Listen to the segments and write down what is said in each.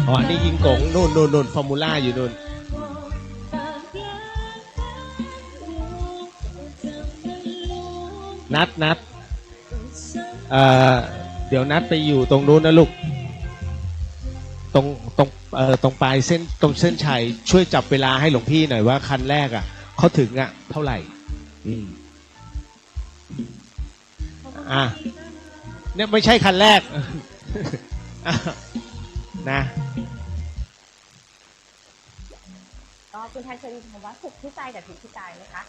อ๋ออันนี้ยิงกงนู่นฟอร์มูล่าอยู่นู่นนัดเดี๋ยวนัดไปอยู่ตรงนู้นนะลูกตรงปลายเส้นตรงเส้นชัยช่วยจับเวลาให้หลวงพี่หน่อยว่าคันแรกอ่ะเขาถึงอ่ะเท่าไหร่เนี่ยไม่ใช่คันแรก นะก็คุณไทยเคยได้ยินคำว่าสุขที่ใจกับทุกข์ที่ใจไหมคะ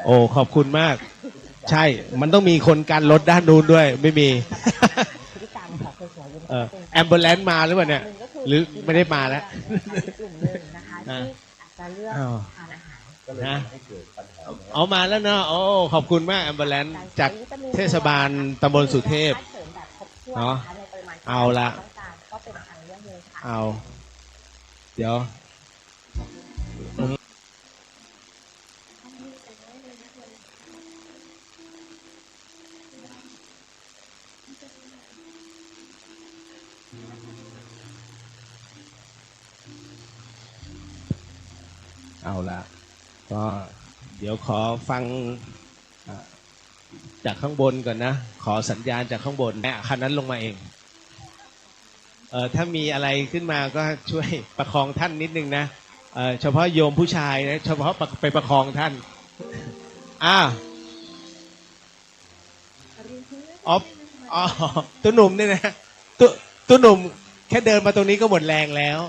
โอ้ขอบคุณมากใช่มันต้องมีคนกันรถด้านนู้นด้วยไม่มีพฤติกรรมของคนสวยแอมบูเลนซ์มาหรือเปล่าเนี่ยหรือไม่ได้มาแล้วกลุ่มหนึ่งนะคะที่อาจจะเลือกทานอาหารนะเอามาแล้วเนาะโอ้ขอบคุณมากแอมบูเลนซ์จากเทศบาลตำบลสุเทพเนาะเอาละเอาเดี๋ยวเอาละก็เดี๋ยวขอฟังจากข้างบนก่อนนะขอสัญญาณจากข้างบนแม่คันนั้นลงมาเองถ้ามีอะไรขึ้นมาก็ช่วยประคองท่านนิดนึงนะเฉพาะโยมผู้ชายนะเฉพาะไปประคองท่านอ๋อตัวหนุ่มเนี่ยนะตัวหนุ่มแค่เดินมาตรงนี้ก็หมดแรงแล้ว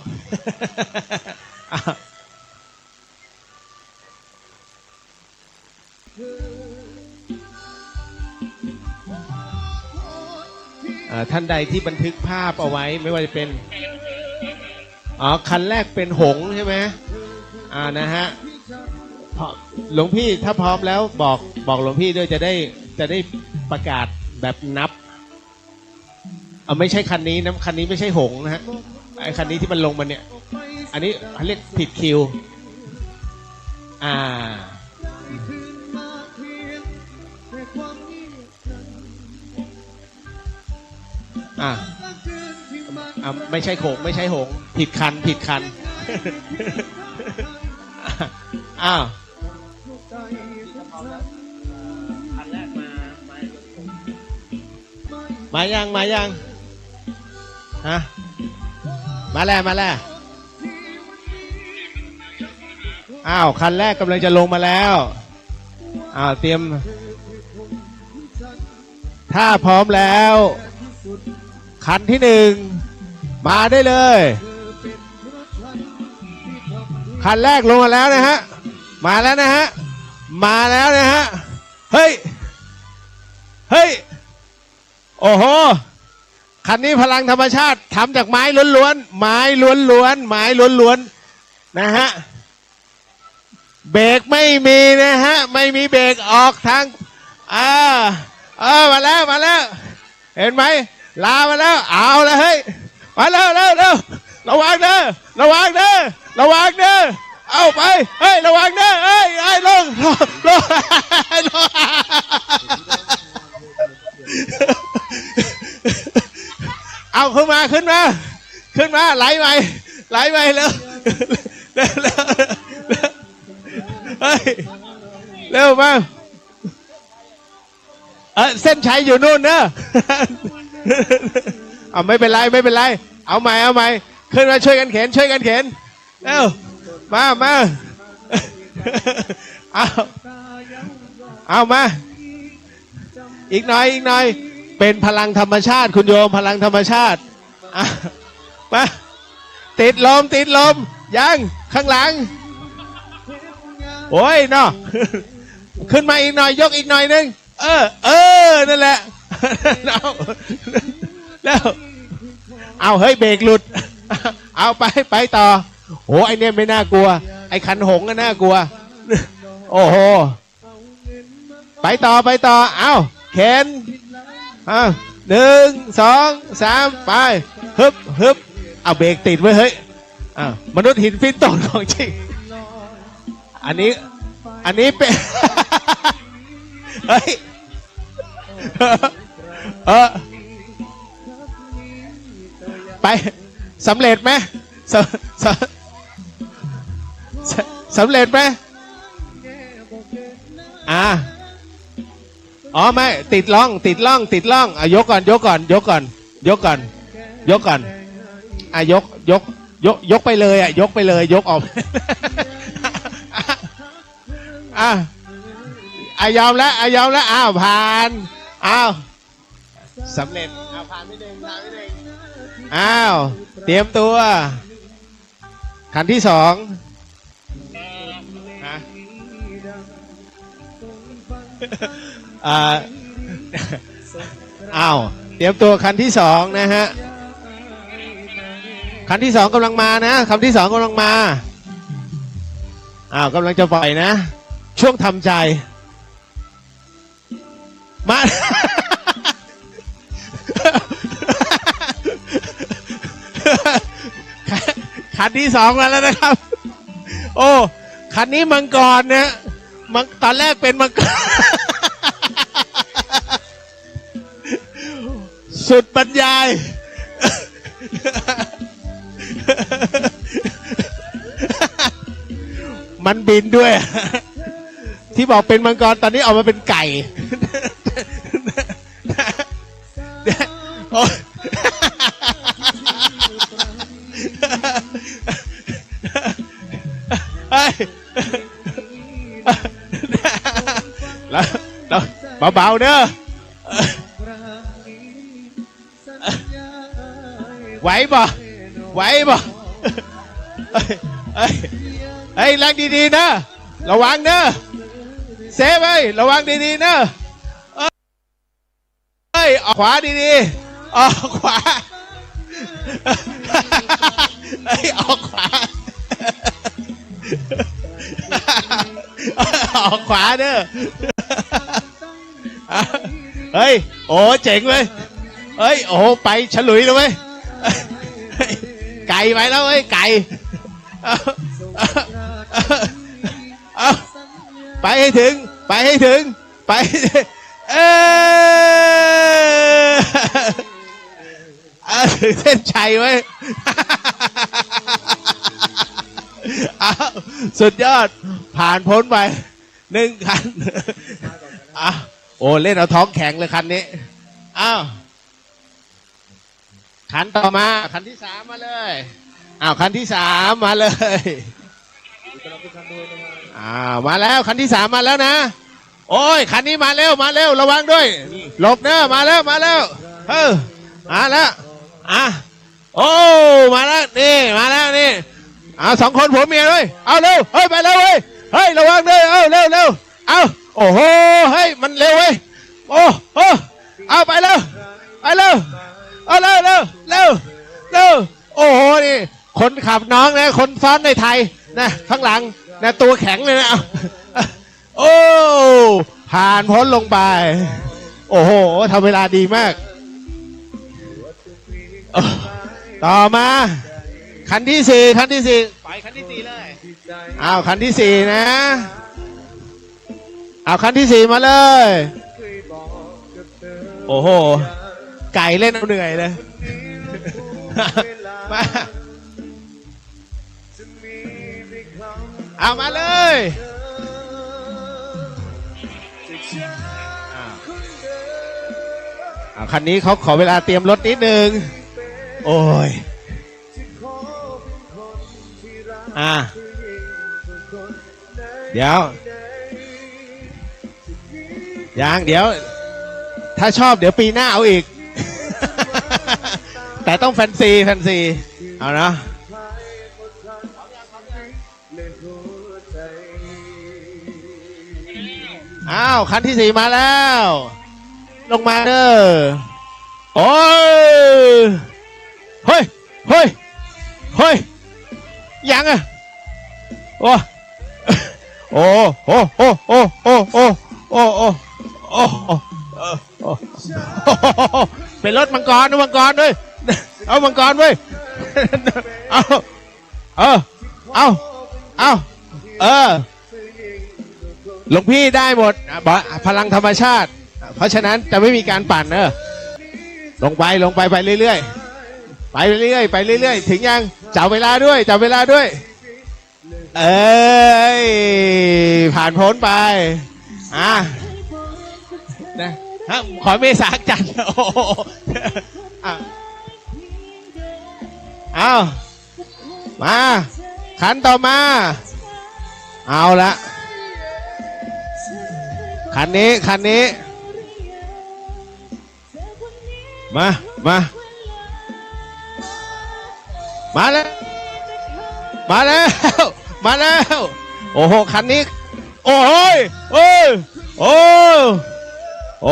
ท่านใดที่บันทึกภาพเอาไว้ไม่ว่าจะเป็นคันแรกเป็นหงใช่ไหมนะฮะหลวงพี่ถ้าพร้อมแล้วบอกหลวงพี่ด้วยจะได้ประกาศแบบนับไม่ใช่คันนี้นะคันนี้ไม่ใช่หงนะฮะไอ้คันนี้ที่มันลงมาเนี่ยอันนี้เขาเรียกผิดคิวไม่ใช่โขงไม่ใช่หงผิดคันอ้าวคันแรกมายังฮะมาแล้วอ้าวคันแรกกำลังจะลงมาแล้วเตรียมถ้าพร้อมแล้วคันที่หนึ่งมาได้เลยคันแรกลงมาแล้วนะฮะมาแล้วนะฮะเฮ้ยโอ้โหคันนี้พลังธรรมชาติทำจากไม้ล้วนๆไม้ล้วนๆนะฮะเบรกไม่มีนะฮะไม่มีเบรกออกทางมาแล้วเห็นไหมลามาแล้วเอาแล้วเฮ้ยมาเร็วระวังเด้อเอาไปเฮ้ยระวังเด้อเฮ้ยลงเอาขึ้นมาไหลใหม่แล้วเฮ้ยเร็วมาเส้นชัยอยู่นู่นเนอะไม่เป็นไรเอาใหม่ขึ้นมาช่วยกันเข็นเร็วมาเอามาอีกหน่อยเป็นพลังธรรมชาติคุณโยมพลังธรรมชาติมาติดลมยังข้างหลังโอ้ยเนาะขึ้นมาอีกหน่อยยกอีกหน่อยนึงนั่นแหละแล้วเอาเฮ้ยเบรกหลุดเอาไปต่อโอ้ไอเนี่ยไม่น่ากลัวไอคันหงก็น่ากลัวโอ้โหไปต่อเอาเข็น1 2 3ไปฮึบเอาเบรกติดไว้เฮ้ยมนุษย์หินฟินตกของจริงอันนี้เป็นเฮ้ยไปสำเร็จไหม สสสสำเร็จไหมอ๋อไม่ติดล่องยกก่อนยกไปเลยยกไปเลยยกออกยอมแล้วผ่านสำเร็จผ่านไม่ได้เตรียมตัวคันที่สองเตรียมตัวคันที่สองนะฮะคันที่สองกำลังมานะคันที่สองกำลังมากำลังจะปล่อยนะช่วงทำใจมาคันที่สองมาแล้วนะครับโอ้คันนี้มังกรนะตอนแรกเป็นมังกรสุดบรรยายมันบินด้วยที่บอกเป็นมังกรตอนนี้ออกมาเป็นไก่แล้วเบาๆเด้อไหวบ่เฮ้ยรักดีๆนะระวังเนอะเซฟไว้ระวังดีๆนะออกขวาดีๆออกขวาออกขวาออกขวาเนอะเฮ้ยโอ้เจ๋งเลยเฮ้ยโอ้ไปฉลุยเลยเว้ยไก่ไปแล้วเว้ยไก่ไปให้ถึงไปถึงเส้นชัยไว้สุดยอดผ่านพ้นไป1 คันโอ้เล่นเอาท้องแข็งเลยคันนี้คันต่อมาคันที่3มาเลยคันที่3มาเลยมาแล้วคันที่3มาแล้วนะโอ้ยคันนี้มาเร็วระวังด้วยหลบเนอะมาแล้วมาแล้วโอ้มาแล้วนี่2 คนผัวเมียเลยเอาเร็วเฮ้ยไปแล้วเว้ยเฮ้ยระวังด้วยเร็วโอ้โหเฮ้ยมันเร็วเว้ยโอ้เอาไปเร็วเร็วโอ้โหนี่คนขับน้องนะคนซ้อนในไทยนะข้างหลังนะตัวแข็งเลยนะโอ้ผ่านพ้นลงไปโอ้โหทำเวลาดีมากต่อมาคันที่4ไปคันที่4เลยคันที่4นะคันที่4มาเลยโอ้โหไก่เล่นเอาเหนื่อยเลยมาเลยคันนี้เขาขอเวลาเตรียมรถนิดนึงโอ้ยเดี๋ยวถ้าชอบเดี๋ยวปีหน้าเอาอีก แต่ต้องแฟนซีเอานะคันที่4มาแล้วลงมาเด้อโอ้ยเฮ้ยยังอ่ะโอ้เป็นรถมังกรด้วยเอามังกรเว้ยหลวงพี่ได้หมดพลังธรรมชาติเพราะฉะนั้นจะไม่มีการปั่นลงไปเรื่อย ไปเรื่อยๆไปเรื่อยๆถึงยังจับเวลาด้วยจับเวลาด้วย เอ้ยผ่านพ้นไปนะฮะขอเมษาจันทร์โอ้โหเอามาขันต่อมาเอาละคันนี้มาแล้วมาแล้วโอ้โหคันนี้โอ้โหโอ้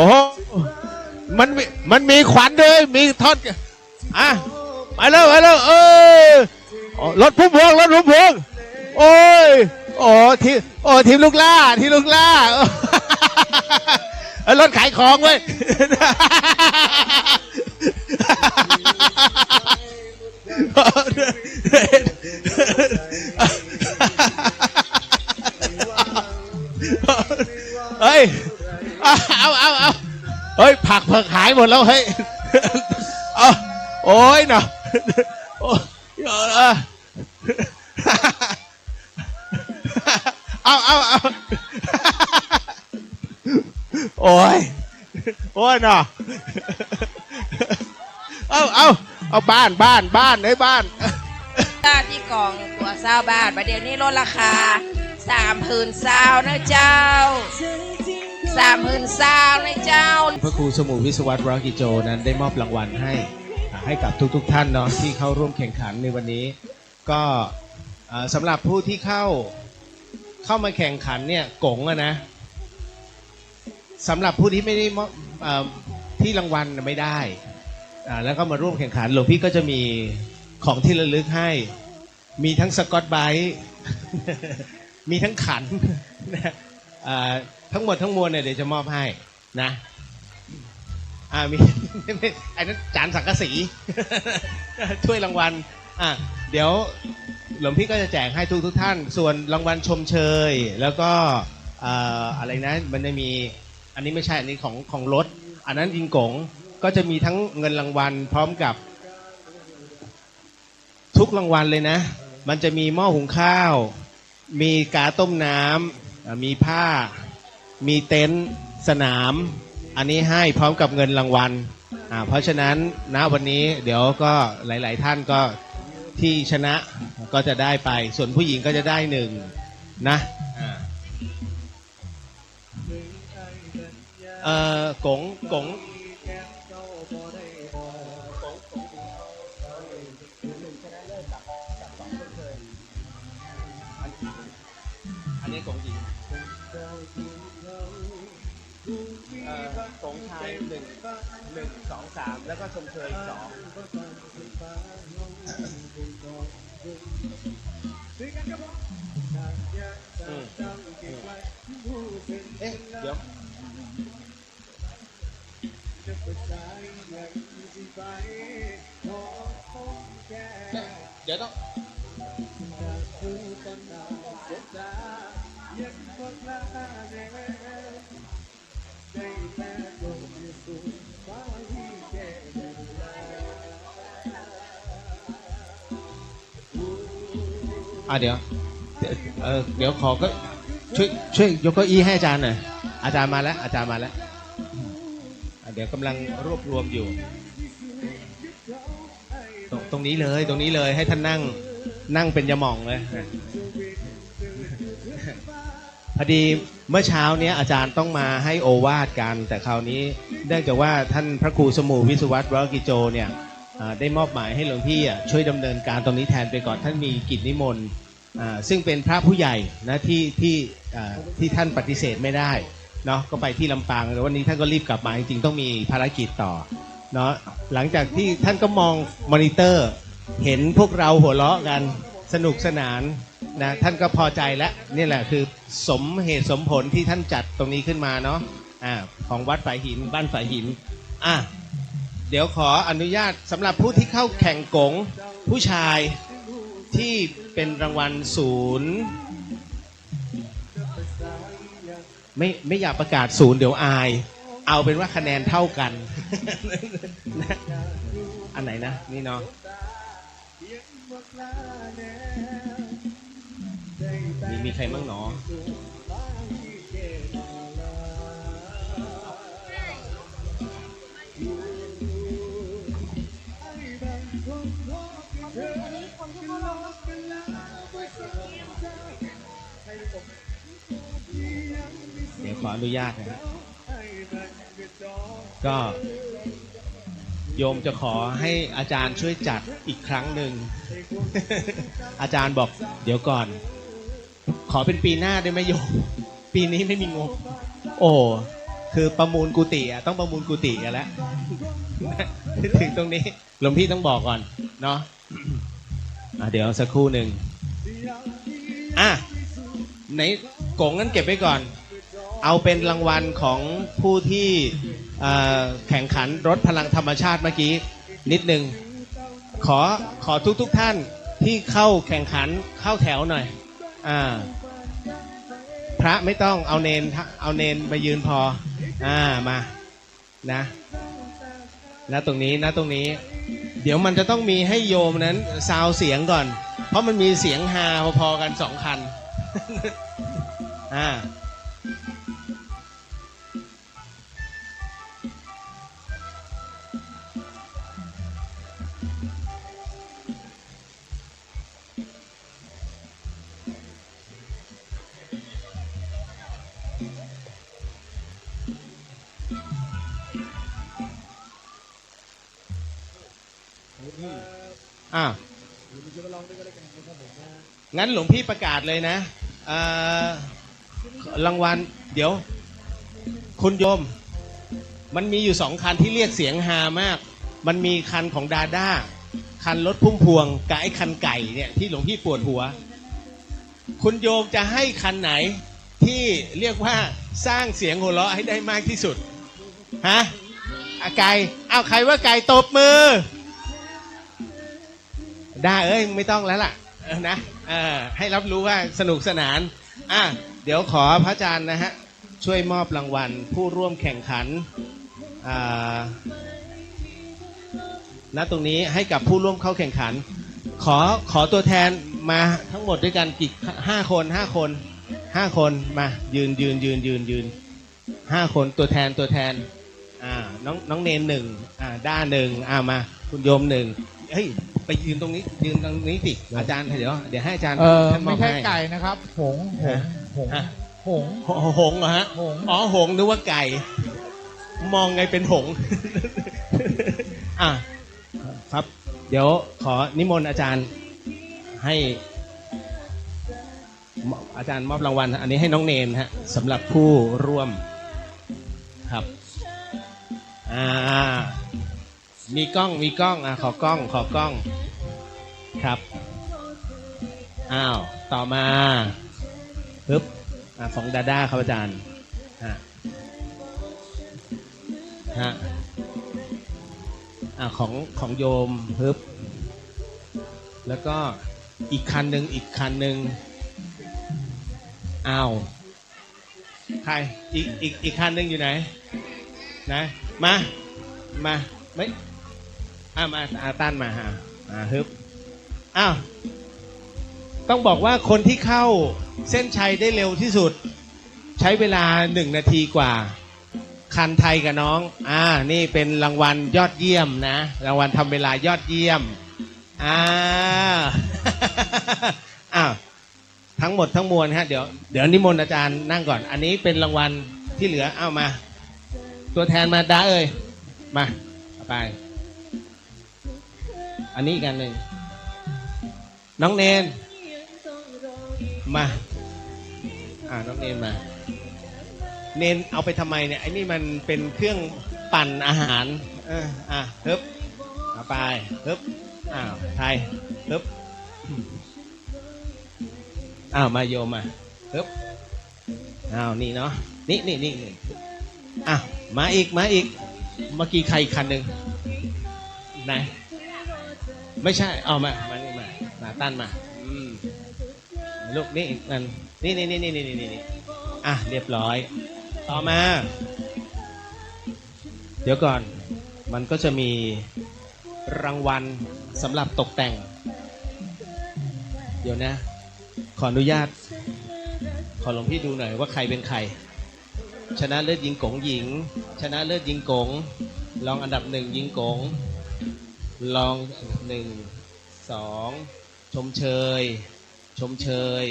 โหมันมีขวัญด้วยมีทอดมาแล้วรถพุ่มพวงโอ้ยทีมลูกล่ารถขายของเว้ยเฮ้ยเอาเฮ้ยผักเผือกหายหมดแล้วเฮ้ยโอ้ยเนาะเอาโอ้ยเนาะเอาบ้านไอ้บ้านที่กองตัวเศร้าบ้านประเดี๋ยวนี้ลดราคา30,000เศร้านะเจ้า30,000เศร้านะเจ้าพระครูสมุวิศวัตรวรกิโจนั้นได้มอบรางวัลให้กับทุกท่านเนาะที่เข้าร่วมแข่งขันในวันนี้ก็สำหรับผู้ที่เข้ามาแข่งขันเนี่ยกงนะสำหรับผู้ที่ไม่ได้ที่รางวัลไม่ได้แล้วก็มาร่วมแข่งขันหลวงพี่ก็จะมีของที่ระลึกให้มีทั้งสกอตไบรท์มีทั้งขันทั้งหมดทั้งมวลเนี่ยเดี๋ยวจะมอบให้นะมีไอ้นั้นจานสังกะสีถ้วยรางวัลเดี๋ยวหลวงพี่ก็จะแจกให้ทุกท่านส่วนรางวัลชมเชยแล้วก็อะไรนะมันจะมีอันนี้ไม่ใช่อันนี้ของรถอันนั้นยิงกงก็จะมีทั้งเงินรางวัลพร้อมกับทุกรางวัลเลยนะมันจะมีหม้อหุงข้าวมีกาต้มน้ำมีผ้ามีเต็นท์สนามอันนี้ให้พร้อมกับเงินรางวัลเพราะฉะนั้นณวันนี้เดี๋ยวก็หลายๆท่านก็ที่ชนะก็จะได้ไปส่วนผู้หญิงก็จะได้1นะกงอันนี้กงหญิงกงชาย1 2 3แล้วก็ชมเชย2เดี๋ยวต้องเดี๋ยวขอก็ช่วยยกเก้าอี้ให้อาจารย์หน่อยอาจารย์มาแล้วเดี๋ยวกำลังรวบรวมอยู่ตรงนี้เลยให้ท่านนั่งเป็นยาหม่องเลยพอดีเมื่อเช้านี้อาจารย์ต้องมาให้โอวาทกันแต่คราวนี้เนื่องจากว่าท่านพระครูสมุวิศวัตรวรกิโจเนี่ยได้มอบหมายให้หลวงพี่ช่วยดำเนินการตรงนี้แทนไปก่อนท่านมีกิจนิมนต์ซึ่งเป็นพระผู้ใหญ่นะที่ท่านปฏิเสธไม่ได้เนาะก็ไปที่ลำปางแล้ววันนี้ท่านก็รีบกลับมาจริงๆต้องมีภารกิจต่อเนาะหลังจากที่ท่านก็มองมอนิเตอร์เห็นพวกเราหัวเราะกันสนุกสนานนะท่านก็พอใจแล้วนี่แหละคือสมเหตุสมผลที่ท่านจัดตรงนี้ขึ้นมาเนาะของวัดฝายหินบ้านฝายหินเดี๋ยวขออนุญาตสำหรับผู้ที่เข้าแข่งกงผู้ชายที่เป็นรางวัล0ไม่อยากประกาศ0เดี๋ยวอาย เอาเป็นว่าคะแนนเท่ากัน อันไหนนะนี่เนาะมีใครบ้างเนาะเดี๋ยวขออนุญาตนะครับก็โยมจะขอให้อาจารย์ช่วยจัดอีกครั้งหนึ่ง อาจารย์บอกเดี๋ยวก่อนขอเป็นปีหน้าได้ไหมโยมปีนี้ไม่มีงบโอ้คือประมูลกุฏิอ่ะต้องประมูลกุฏิกันแล้ว ถึงตรงนี้หลวงพี่ต้องบอกก่อนเนาะเดี๋ยวสักครู่หนึ่งไหนกงงั้นเก็บไว้ก่อนเอาเป็นรางวัลของผู้ที่แข่งขันรถพลังธรรมชาติเมื่อกี้นิดนึงขอทุกท่านที่เข้าแข่งขันเข้าแถวหน่อยพระไม่ต้องเอาเนนมายืนพอมานะตรงนี้เดี๋ยวมันจะต้องมีให้โยมนั้นซาวเสียงก่อนเพราะมันมีเสียงฮาพอๆกัน2 คัน งั้นหลวงพี่ประกาศเลยนะรางวัลเดี๋ยวคุณโยมมันมีอยู่2 คันที่เรียกเสียงฮามากมันมีคันของดาด้าคันรถพุ่มพวงกับไอ้คันไก่เนี่ยที่หลวงพี่ปวดหัวคุณโยมจะให้คันไหนที่เรียกว่าสร้างเสียงหัวเราะให้ได้มากที่สุดฮะไก่เอาใครว่าไก่ตบมือได้ไม่ต้องแล้วล่ะนะให้รับรู้ว่าสนุกสนานเดี๋ยวขอพระอาจารย์นะฮะช่วยมอบรางวัลผู้ร่วมแข่งขันณตรงนี้ให้กับผู้ร่วมเข้าแข่งขันขอตัวแทนมาทั้งหมดด้วยกันกี่5 คนมายืน5 คนตัวแทนน้องเนน1ด้า1มาคุณโยม1เฮ้ยไปยืนตรงนี้สิอาจารย์เดี๋ยวให้อาจารย์ท่านมอบให้ไม่ใช่ไก่นะครับหงเหรอฮะหงนึกว่าไก่มองไงเป็นหง ครับเดี๋ยวขอนิมนต์อาจารย์ให้อาจารย์มอบรางวัลอันนี้ให้น้องเนนฮะสำหรับผู้ร่วมครับมีกล้องขอกล้องครับต่อมาปึ๊บของดาด้าครับอาจารย์ของโยมปึ๊บแล้วก็อีกคันหนึ่งใครอีกคันหนึ่งอยู่ไหนนะมาไม่มาต้านมาฮึบต้องบอกว่าคนที่เข้าเส้นชัยได้เร็วที่สุดใช้เวลา1 นาทีกว่าคันไทยกับน้องนี่เป็นรางวัลยอดเยี่ยมนะรางวัลทำเวลายอดเยี่ยมทั้งหมดทั้งมวลฮะเดี๋ยวนิมนต์อาจารย์นั่งก่อนอันนี้เป็นรางวัลที่เหลือมาตัวแทนมาด้ามาไปอันนี้อีกอันหนึ่งน้องเนนมาน้องเนนมาเนนเอาไปทำไมเนี่ยไอ้นี่มันเป็นเครื่องปั่นอาหารฮึบไปฮึบไทยฮึบมาโยมมาฮึบนี่เนาะนี่มาอีกเมื่อกี้ใครคันหนึ่งไหนไม่ใช่มาตั้นมาลูกนี่นั่นนี่เรียบร้อยต่อมา เดี๋ยวก่อนมันก็จะมีรางวัลสำหรับตกแต่ง เดี๋ยวนะ ขออนุญาต ขอหลวงพี่ดูหน่อยว่าใครเป็นใคร ชนะเลิศยิงกงหญิง ชนะเลิศยิงกงรองอันดับหนึ่งยิงกงรองหนึ่งสองชมเชย ชมเชย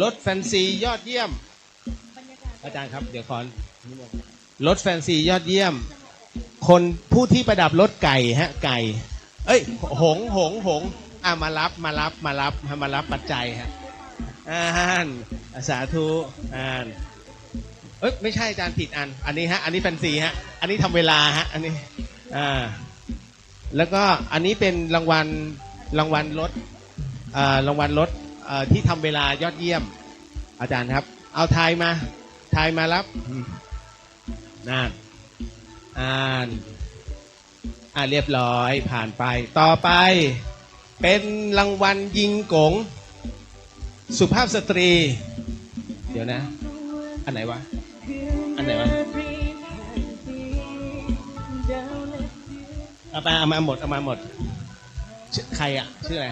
รถแฟนซียอดเยี่ยม อาจารย์ครับเดี๋ยวขอรถแฟนซียอดเยี่ยม คนผู้ที่ประดับรถไก่ฮะไก่ เอ้ยหงมารับปัจจัยฮะสาธุไม่ใช่อาจารย์ผิดอันนี้ฮะอันนี้แฟนซีฮะอันนี้ทำเวลาฮะอันนี้แล้วก็อันนี้เป็นรางวัลรถรางวัลรถที่ทำเวลายอดเยี่ยมอาจารย์ครับเอาทายมารับนั่นเรียบร้อยผ่านไปต่อไปเป็นรางวัลยิงกงสุภาพสตรีเดี๋ยวนะอันไหนวะเอามาหมดใครชื่ออะไร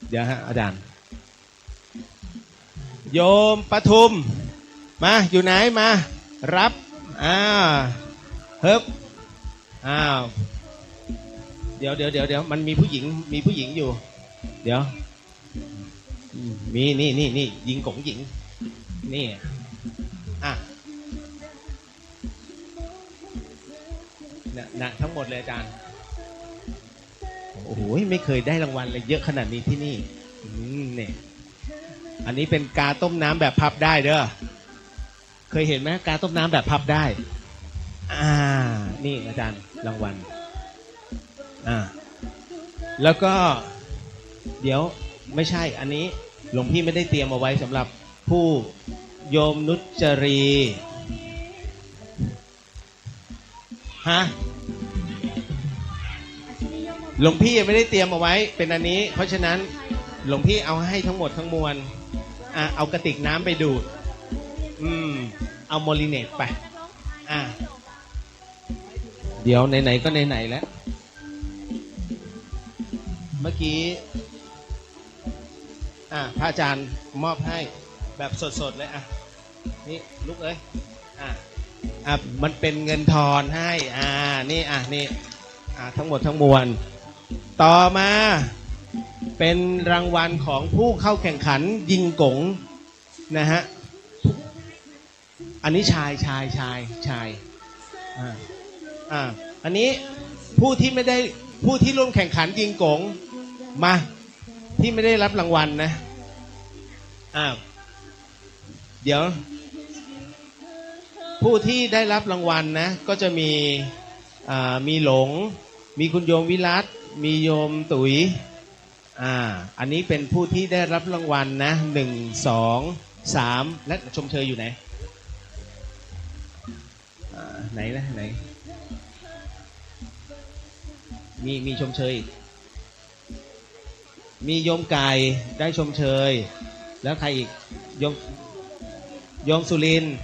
เดี๋ยวฮะอาจารย์โยมปทุมมาอยู่ไหนมารับเฮ้บเดี๋ยวมันมีผู้หญิงอยู่เดี๋ยวมีนี่ยิงกงหญิงนี่นะทั้งหมดเลยอาจารย์โอ้โหไม่เคยได้รางวัลเลยเยอะขนาดนี้ที่นี่เนี่ยอันนี้เป็นกาต้มน้ำแบบพับได้เด้อเคยเห็นไหมกาต้มน้ำแบบพับได้นี่อาจารย์รางวัลแล้วก็เดี๋ยวไม่ใช่อันนี้หลวงพี่ไม่ได้เตรียมเอาไว้สำหรับผู้โยมนุจรีหลวงพี่ยังไม่ได้เตรียมเอาไว้เป็นอันนี้เพราะฉะนั้นหลวงพี่เอาให้ทั้งหมดทั้งมวลเอากระติกน้ำไปดูดเอาโมลิเนตไปเดี๋ยวไหนๆก็ไหนๆแล้วเมื่อกี้พระอาจารย์มอบให้แบบสดๆเลยนี่ลุกเลยมันเป็นเงินทอนให้นี่ทั้งหมดทั้งมวลต่อมาเป็นรางวัลของผู้เข้าแข่งขันยิงกงนะฮะอันนี้ชายอันนี้ผู้ที่ร่วมแข่งขันยิงกงมาที่ไม่ได้รับรางวัลนะเดี๋ยวผู้ที่ได้รับรางวัลนะก็จะมีหลงมีคุณโยมวิรัตมีโยมตุ๋ยอันนี้เป็นผู้ที่ได้รับรางวัลนะ1 2 3และชมเชยอยู่ไหนไหนมีชมเชยมีโยมไก่ได้ชมเชยแล้วใครอีกโยมสุรินทร์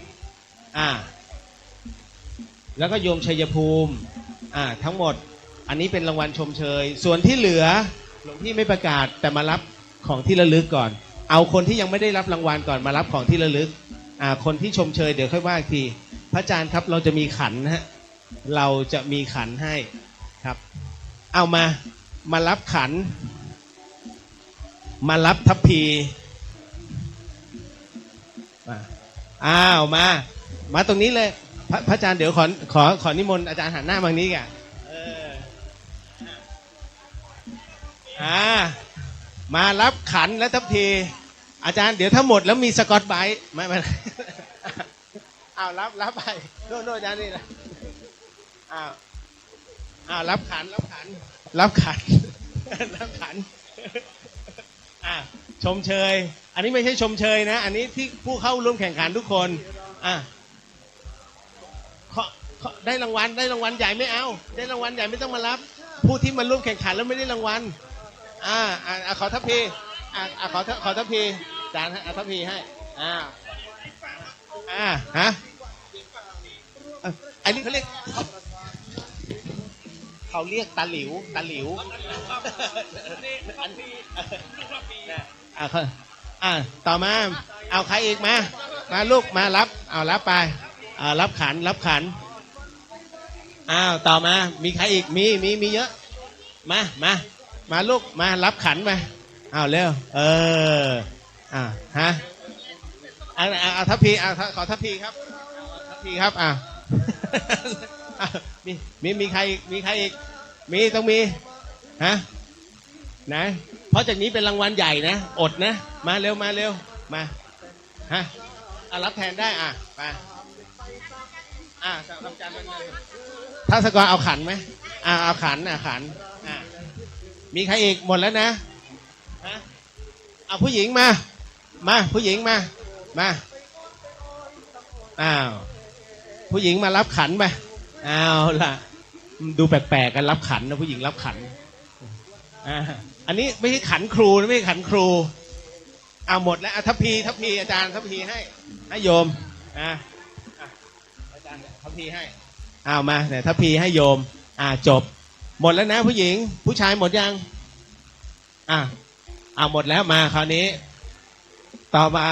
แล้วก็โยมชัยภูมิทั้งหมดอันนี้เป็นรางวัลชมเชยส่วนที่เหลือหลวงพี่ไม่ประกาศแต่มารับของที่ระลึกก่อนเอาคนที่ยังไม่ได้รับรางวัลก่อนมารับของที่ระลึกคนที่ชมเชยเดี๋ยวค่อยว่าอีกทีพระอาจารย์ครับเราจะมีขันนะฮะเราจะมีขันให้ครับเอามารับขันมารับทัพพีมาตรงนี้เลยพระอาจารย์เดี๋ยวขอนิมนต์อาจารย์หันหน้ามาทางนี้กันมารับขันและทัพพีอาจารย์เดี๋ยวถ้าหมดแล้วมีสกอตไบรท์ไม่รับไปโน่นอาจารย์นี่นะรับขันชมเชยอันนี้ไม่ใช่ชมเชยนะอันนี้ที่ผู้เข้าร่วมแข่งขันทุกคนได้รางวัลใหญ่ไม่เอาได้รางวัลใหญ่ไม่ต้องมารับผู้ที่มาร่วมแข่งขันแล้วไม่ได้รางวัลขอทัพพีขอทัพพีอาจารย์ทัพพีให้ ฮะอันนี้เขาเรียกตาหลิวต่อมาเอาใครอีกมาลูกมารับเอารับไปรับขันต่อมามีใครอีกมีเยอะมาลูกมารับขันไปเร็วฮะเอาทัพพีขอทัพพีครับทัพพีครับมีใครอีกต้องมีฮะไหนเพราะจากนี้เป็นรางวัลใหญ่นะอดนะมาเร็วมาฮะรับแทนได้ไปทำจานถ้าสกอร์เอาขันไหมเอาขันมีใครอีกหมดแล้วนะฮะเอาผู้หญิงมาผู้หญิงมาผู้หญิงมารับขันไปเอาล่ะดูแปลกๆกันรับขันนะผู้หญิงรับขันอันนี้ไม่ใช่ขันครูนะไม่ใช่ขันครูหมดแล้วทัพพีอาจารย์ทัพพีให้โยมอาจารย์ทัพพีให้มาเนี่ยทัพพีให้โยมจบหมดแล้วนะผู้หญิงผู้ชายหมดยังหมดแล้วมาคราวนี้ต่อมา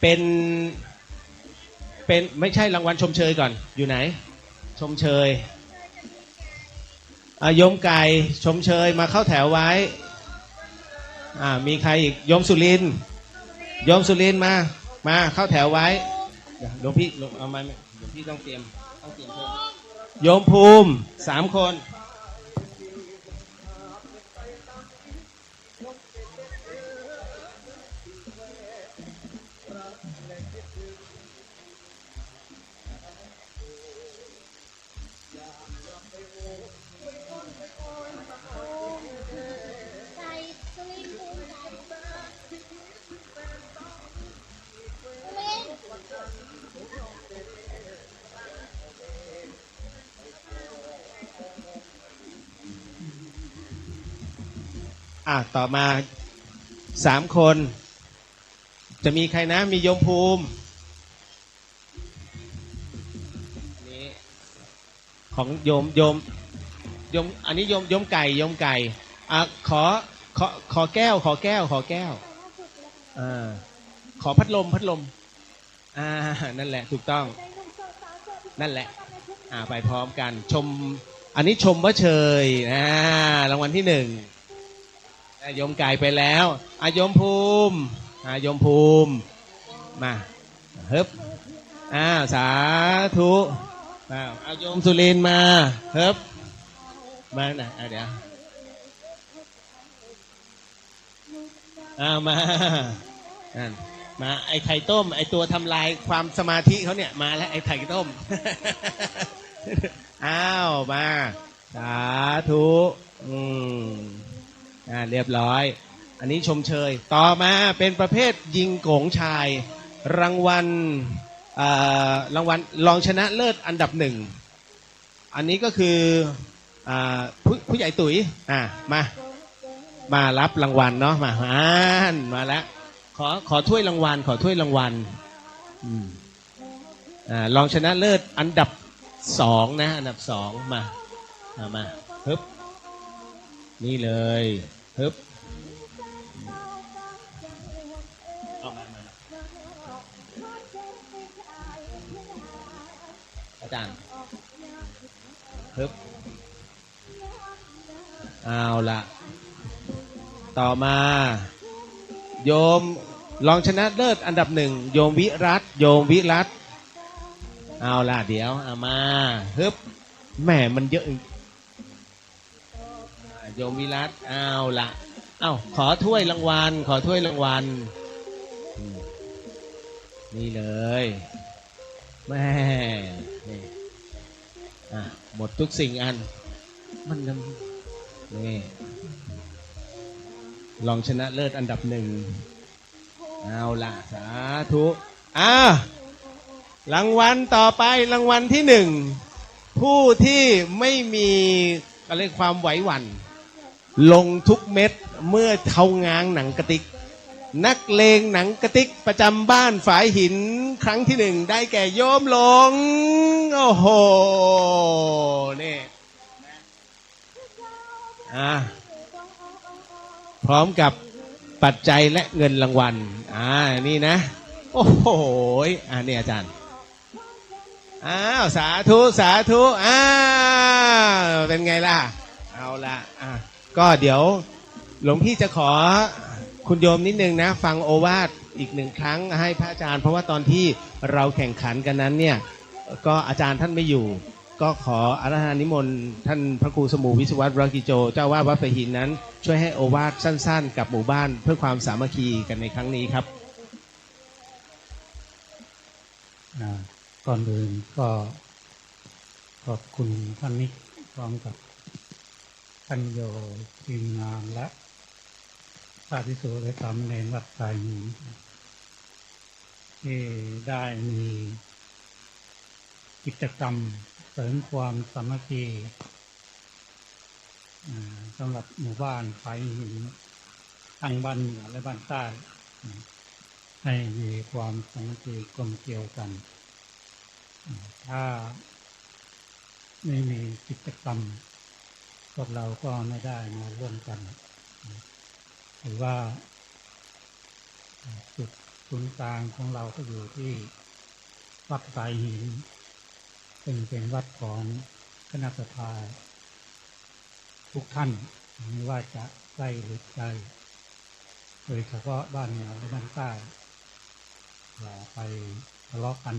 เป็นไม่ใช่รางวัลชมเชยก่อนอยู่ไหนชมเชยโยมไก่ชมเชยมาเข้าแถวไว้มีใครอีกโยมสุรินทร์มาเข้าแถวไว้หลวงพี่เอามาหลวงพี่ต้องเตรียมเพิ่มโยมภูมิ3 คนต่อมา3 คนจะมีใครนะมีโยมภูมินี่ของโยมอันนี้โยมไก่ขอแก้วขอพัดลมนั่นแหละถูกต้องนั่นแหละไปพร้อมกันอันนี้ชมว่าเชยรางวัลที่ 1โยมไก่ไปแล้วโยมภูมิมาฮึบสาธุเอาโยมสุรินทร์มาฮึบมาเดี๋ยวมาไอ้ไข่ต้มไอ้ตัวทำลายความสมาธิเขาเนี่ยมาแล้วไอ้ไข่ต้มมาสาธุเรียบร้อยอันนี้ชมเชยต่อมาเป็นประเภทยิงโกงชายรางวัลรองชนะเลิศอันดับ 1อันนี้ก็คือผู้ใหญ่ตุ๋ยมารับรางวัลเนาะมาแล้วขอถ้วยรางวัลรองชนะเลิศอันดับ 2นะอันดับ 2มาฮึบนี่เลยฮึบอาจารย์ฮึบเอาละต่อมาโยมรองชนะเลิศอันดับ 1โยมวิรัตเอาล่ะเดี๋ยวมาฮึบแม่มันเยอะโยมวิรัตเอาล่ะขอถ้วยรางวัลนี่เลยแม่นี่หมดทุกสิ่งมันนี่รองชนะเลิศอันดับ 1เอาล่ะสาธุรางวัลต่อไปรางวัลที่ 1ผู้ที่ไม่มีอะไรความไหวหวั่นลงทุกเม็ดเมื่อเขาง้างหนังกระติก นักเลงหนังกระติกประจำบ้านฝายหินครั้งที่หนึ่งได้แก่โยมหลงโอ้โหนี่พร้อมกับปัจจัยและเงินรางวัลนี่นะโอ้โหนี่อาจารย์สาธุสาธุเป็นไงล่ะเอาละก็เดี๋ยวหลวงพี่จะขอคุณโยมนิดนึงนะฟังโอวาทอีกหนึ่งครั้งให้พระอาจารย์เพราะว่าตอนที่เราแข่งขันกันนั้นเนี่ยก็อาจารย์ท่านไม่อยู่ก็ขออาราธนานิมนต์ท่านพระครูสมุวิศวัตรวรกิโจเจ้าวาดวัดฝายหินนั้นช่วยให้โอวาทสั้นๆกับหมู่บ้านเพื่อความสามัคคีกันในครั้งนี้ครับก่อนอื่นก็ขอบคุณท่านนิกพร้อมกับท่านโยทีมงานและพระภิกษุและสามเณรวัดฝายหินที่ได้มีกิจกรรมเสริมความสามัคคีสำหรับหมู่บ้านฝายหินทั้งบ้านเหนือและบ้านใต้ให้มีความสามัคคีกลมเกลียวกันถ้าไม่มีกิจกรรมพวกเราก็ไม่ได้มาร่วมกันหรือว่าจุดศูนย์กลางของเราก็อยู่ที่วัดฝายหินซึ่งเป็นวัดของคณะสัตยาทุกท่านไม่ว่าจะใกล้หรือไกลโดยเฉพาะบ้านเหนือและบ้านใต้อย่าไปทะเลาะกัน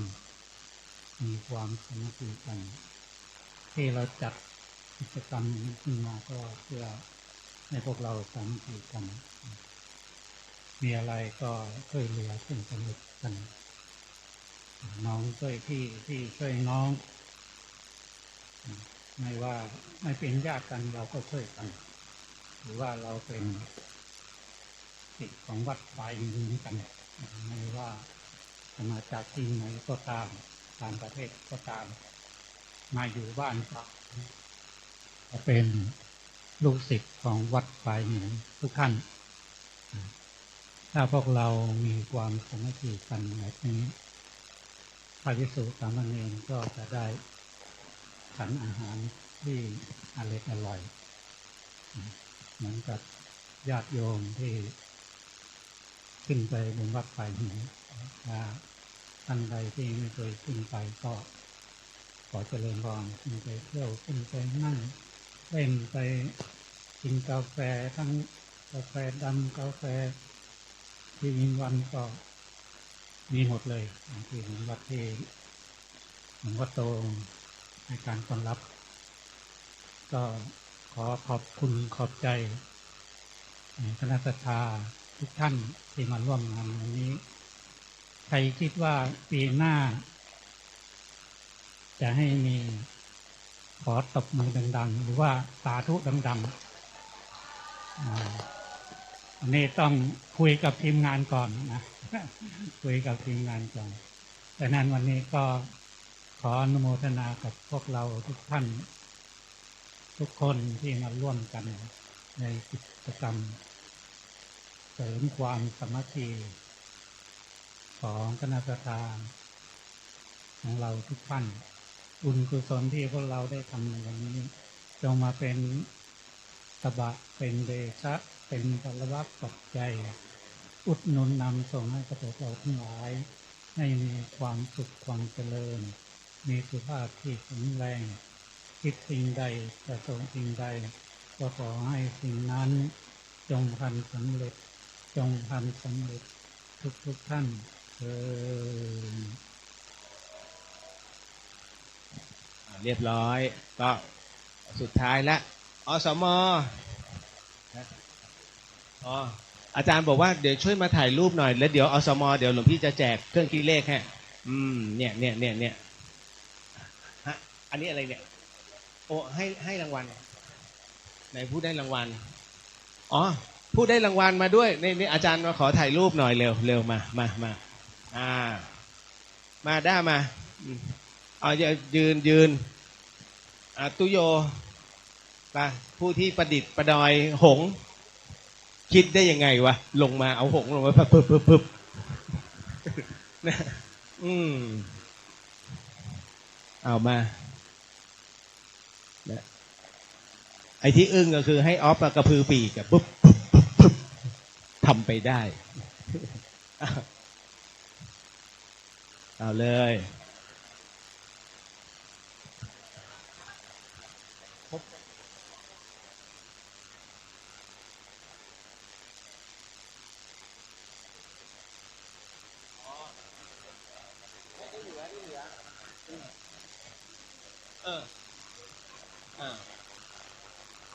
มีความสามัคคีกันที่เราจัดกิจกรรมนี้ขึ้นมาก็เพื่อให้พวกเราสามัคคีกันมีอะไรก็ช่วยเหลือซึ่งกันและกันน้องช่วยพี่ช่วยน้องไม่ว่าไม่เป็นญาติกันเราก็ช่วยกันหรือว่าเราเป็นศิษย์ของวัดฝายหินกันไม่ว่าจะมาจากที่ไหนก็ตามต่างประเทศก็ตามมาอยู่บ้านเราจะเป็นลูกศิษย์ของวัดฝายหินทุกท่านถ้าพวกเรามีความสามัคคีกันแบบนี้พระภิกษุสามเณรก็จะได้ฉันอาหารที่อร่อยเหมือนกับญาติโยมที่ขึ้นไปบนวัดฝายหินถ้าท่านใดที่ไม่เคยขึ้นไปก็ขอเจริญพรขึ้นไปเที่ยวขึ้นไปนั่งเล่นไปกินกาแฟทั้งกาแฟดำกาแฟที่มีวันก็มีหมดเลยที่วัดที่หลวงพ่อโตในการต้อนรับก็ขอขอบคุณขอบใจคณะสัตยาทุกท่านที่มาร่วมงานวันนี้ใครคิดว่าปีหน้าจะให้มีขอตบมือดังๆหรือว่าสาธุดังๆอันนี้ต้องคุยกับทีมงานก่อนนะคุยกับทีมงานก่อนดังนั้นวันนี้ก็ขออนุโมทนากับพวกเราทุกท่านทุกคนที่มาร่วมกันในกิจกรรมเสริมความสามัคคีของคณะสัตยาของเราทุกท่านบุญกุศลที่พวกเราได้ทำในวันนี้จงมาเป็นตบะเป็นเดชะเป็นพลวัตปัจจัยอุดหนุนนำส่งให้กับพวกเราทั้งหลายให้มีความสุขความเจริญมีสุขภาพที่แข็งแรงคิดสิ่งใดประสงค์สิ่งใดก็ขอให้สิ่งนั้นจงพันสำเร็จจงพันสำเร็จทุกท่านเรียบร้อยก็สุดท้ายแล้วอสม.อาจารย์บอกว่าเดี๋ยวช่วยมาถ่ายรูปหน่อยแล้วเดี๋ยวอสม.เดี๋ยวหลวงพี่จะแจกเครื่องคิดเลขให้เนี่ยฮะอันนี้อะไรเนี่ยโอ้ให้รางวัลไหนผู้ได้รางวัลผู้ได้รางวัลมาด้วยนี่อาจารย์มาขอถ่ายรูปหน่อยเร็วมามาได้มายืนตุโยผู้ที่ประดิษฐ์ประดอยหง คิดได้ยังไงวะลงมาเอาหงลงมาปึ๊บนะเอามานะไอ้ที่อึ้งก็คือให้ออฟกระพือปีกปุ๊บทำไปได้เอาเลย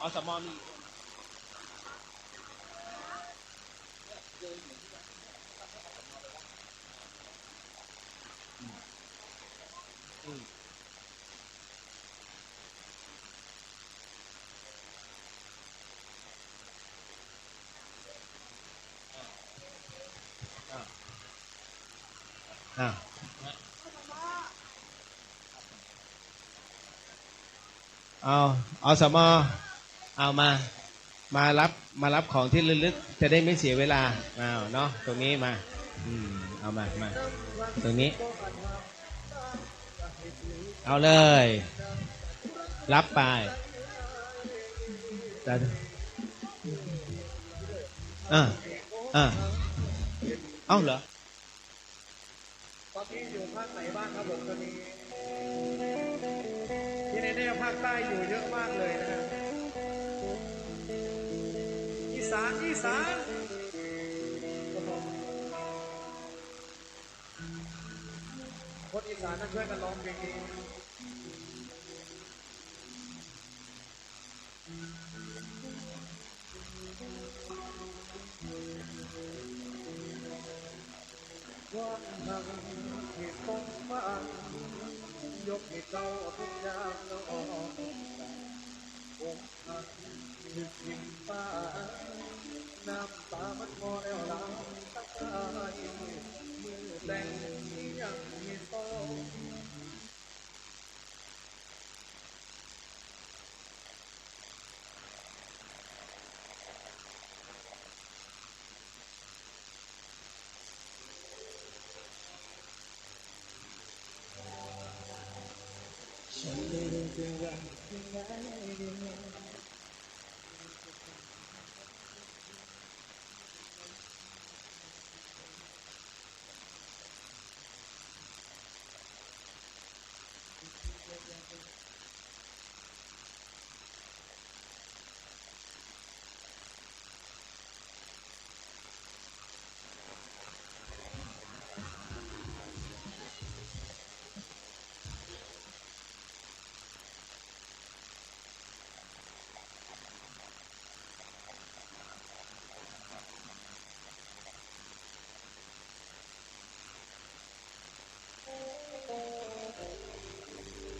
อสมมีเอาสมเอามารับของที่ระลึกจะได้ไม่เสียเวลาเอาเนาะตรงนี้มาเอามาตรงนี้เอาเลยรับไปเอ้าเหรอตอนนี้อยู่ภาคไหนบ้างครับผมตอนนี้ที่แน่ๆภาคใต้อยู่เยอะมากเลยนะฮะอีสานคนอีสานนั่งช่วยกันร้องเพลงนี้วันนั้นที่ต้องมายกให้เจ้าทุกอย่างแล้วออกผมหักคือทิ้งป้าน้ำตามันพอแล้วล้างตาใจมือแต่งยังมีโตฉันไม่รู้จะรักยังไงดี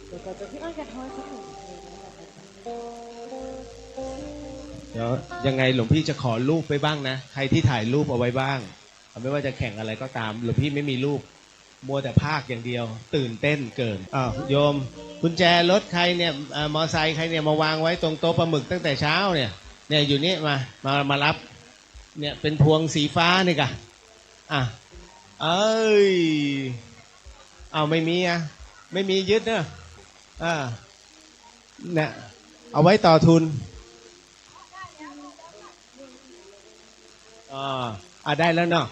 เดี๋ยวยังไงหลวงพี่จะขอรูปไปบ้างนะใครที่ถ่ายรูปเอาไว้บ้างไม่ว่าจะแข่งอะไรก็ตามหลวงพี่ไม่มีรูปมัวแต่ภาคอย่างเดียวตื่นเต้นเกินโยมกุญแจรถใครเนี่ยมอไซค์ใครเนี่ยมาวางไว้ตรงโต๊ะปลาหมึกตั้งแต่เช้าเนี่ยอยู่นี่มารับเนี่ยเป็นพวงสีฟ้านี่กะไม่มีไม่มียึดเนอะเนี่ยเอาไว้ต่อทุนได้แล้วเนาะ